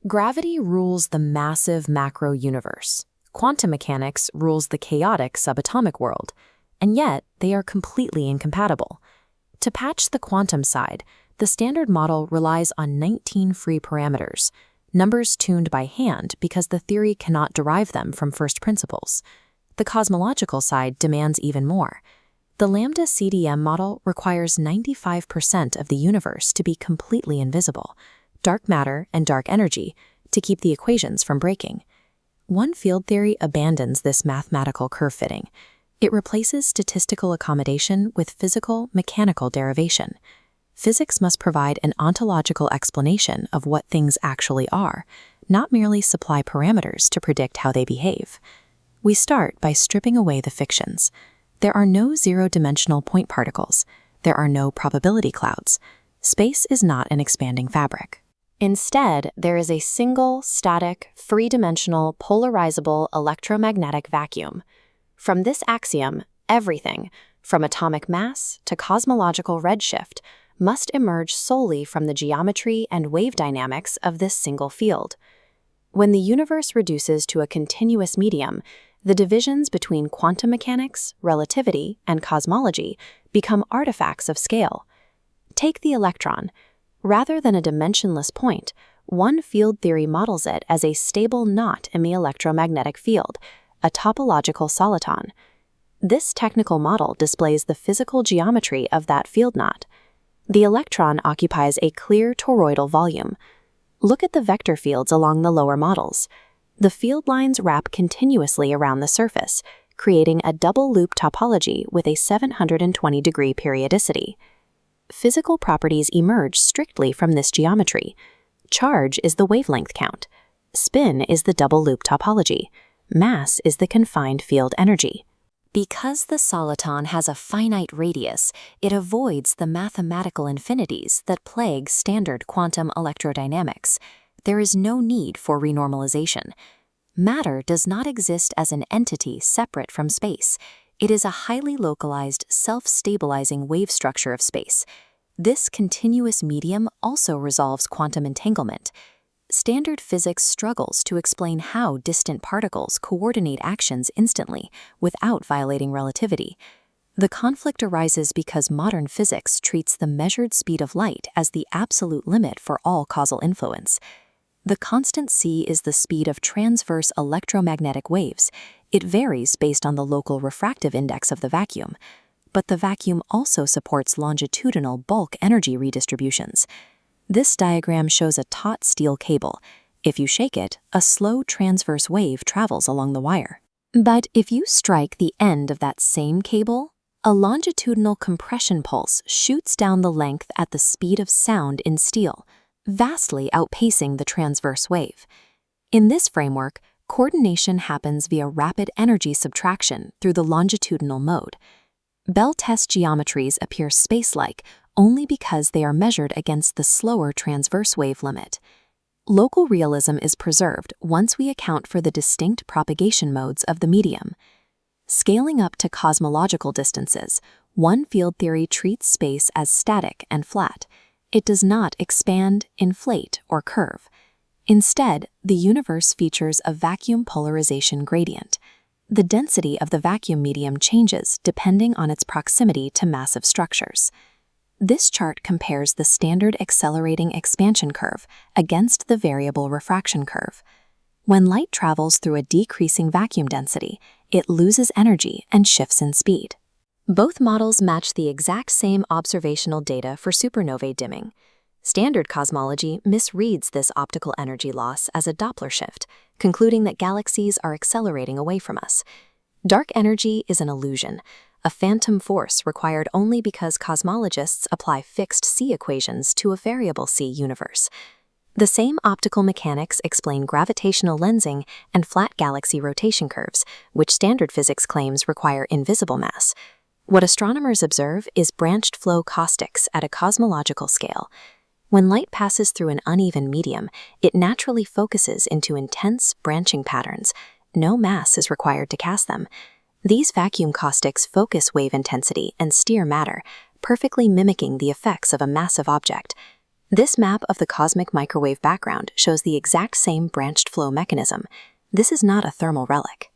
Gravity rules the massive macro universe. Quantum mechanics rules the chaotic subatomic world, and yet they are completely incompatible. To patch the quantum side, the standard model relies on 19 free parameters, numbers tuned by hand because the theory cannot derive them from first principles. The cosmological side demands even more. The lambda CDM model requires 95% of the universe to be completely invisible, dark matter and dark energy, to keep the equations from breaking. One field theory abandons this mathematical curve fitting. It replaces statistical accommodation with physical, mechanical derivation. Physics must provide an ontological explanation of what things actually are, not merely supply parameters to predict how they behave. We start by stripping away the fictions. There are no zero-dimensional point particles. There are no probability clouds. Space is not an expanding fabric. Instead, there is a single, static, three-dimensional, polarisable electromagnetic vacuum. From this axiom, everything, from atomic mass to cosmological redshift, must emerge solely from the geometry and wave dynamics of this single field. When the universe reduces to a continuous medium, the divisions between quantum mechanics, relativity, and cosmology become artifacts of scale. Take the electron. Rather than a dimensionless point, one field theory models it as a stable knot in the electromagnetic field, a topological soliton. This technical model displays the physical geometry of that field knot. The electron occupies a clear toroidal volume. Look at the vector fields along the lower models. The field lines wrap continuously around the surface, creating a double-loop topology with a 720-degree periodicity. Physical properties emerge strictly from this geometry. Charge is the wavelength count. Spin is the double-loop topology. Mass is the confined field energy. Because the soliton has a finite radius, it avoids the mathematical infinities that plague standard quantum electrodynamics. There is no need for renormalization. Matter does not exist as an entity separate from space. It is a highly localized, self-stabilizing wave structure of space. This continuous medium also resolves quantum entanglement. Standard physics struggles to explain how distant particles coordinate actions instantly without violating relativity. The conflict arises because modern physics treats the measured speed of light as the absolute limit for all causal influence. The constant c is the speed of transverse electromagnetic waves. It varies based on the local refractive index of the vacuum. But the vacuum also supports longitudinal bulk energy redistributions. This diagram shows a taut steel cable. If you shake it, a slow transverse wave travels along the wire. But if you strike the end of that same cable, a longitudinal compression pulse shoots down the length at the speed of sound in steel, vastly outpacing the transverse wave. In this framework, coordination happens via rapid energy subtraction through the longitudinal mode. Bell test geometries appear space-like only because they are measured against the slower transverse wave limit. Local realism is preserved once we account for the distinct propagation modes of the medium. Scaling up to cosmological distances, one field theory treats space as static and flat. It does not expand, inflate, or curve. Instead, the universe features a vacuum polarization gradient. The density of the vacuum medium changes depending on its proximity to massive structures. This chart compares the standard accelerating expansion curve against the variable refraction curve. When light travels through a decreasing vacuum density, it loses energy and shifts in speed. Both models match the exact same observational data for supernovae dimming. Standard cosmology misreads this optical energy loss as a Doppler shift, concluding that galaxies are accelerating away from us. Dark energy is an illusion, a phantom force required only because cosmologists apply fixed C equations to a variable C universe. The same optical mechanics explain gravitational lensing and flat galaxy rotation curves, which standard physics claims require invisible mass. What astronomers observe is branched flow caustics at a cosmological scale. When light passes through an uneven medium, it naturally focuses into intense branching patterns. No mass is required to cast them. These vacuum caustics focus wave intensity and steer matter, perfectly mimicking the effects of a massive object. This map of the cosmic microwave background shows the exact same branched flow mechanism. This is not a thermal relic.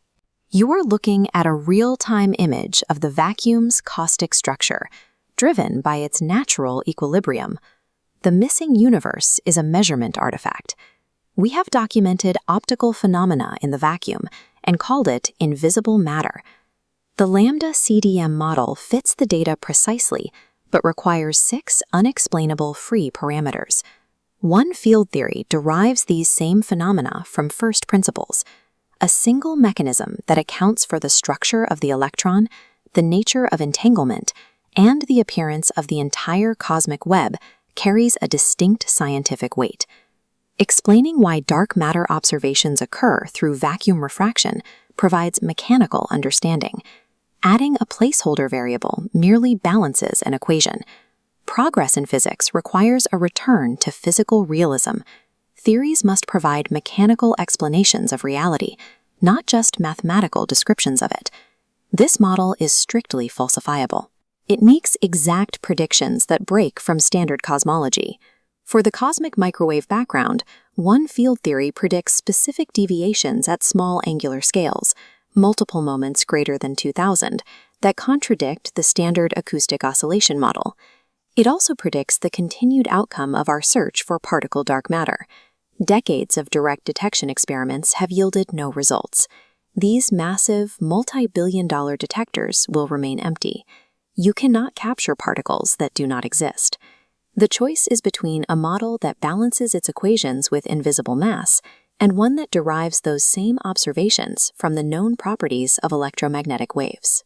You are looking at a real-time image of the vacuum's caustic structure, driven by its natural equilibrium. The missing universe is a measurement artifact. We have documented optical phenomena in the vacuum and called it invisible matter. The lambda CDM model fits the data precisely, but requires 6 unexplainable free parameters. One field theory derives these same phenomena from first principles. A single mechanism that accounts for the structure of the electron, the nature of entanglement, and the appearance of the entire cosmic web carries a distinct scientific weight. Explaining why dark matter observations occur through vacuum refraction provides mechanical understanding. Adding a placeholder variable merely balances an equation. Progress in physics requires a return to physical realism. Theories must provide mechanical explanations of reality, not just mathematical descriptions of it. This model is strictly falsifiable. It makes exact predictions that break from standard cosmology. For the cosmic microwave background, one field theory predicts specific deviations at small angular scales, multiple moments greater than 2000, that contradict the standard acoustic oscillation model. It also predicts the continued outcome of our search for particle dark matter. Decades of direct detection experiments have yielded no results. These massive, multi-billion-dollar detectors will remain empty. You cannot capture particles that do not exist. The choice is between a model that balances its equations with invisible mass and one that derives those same observations from the known properties of electromagnetic waves.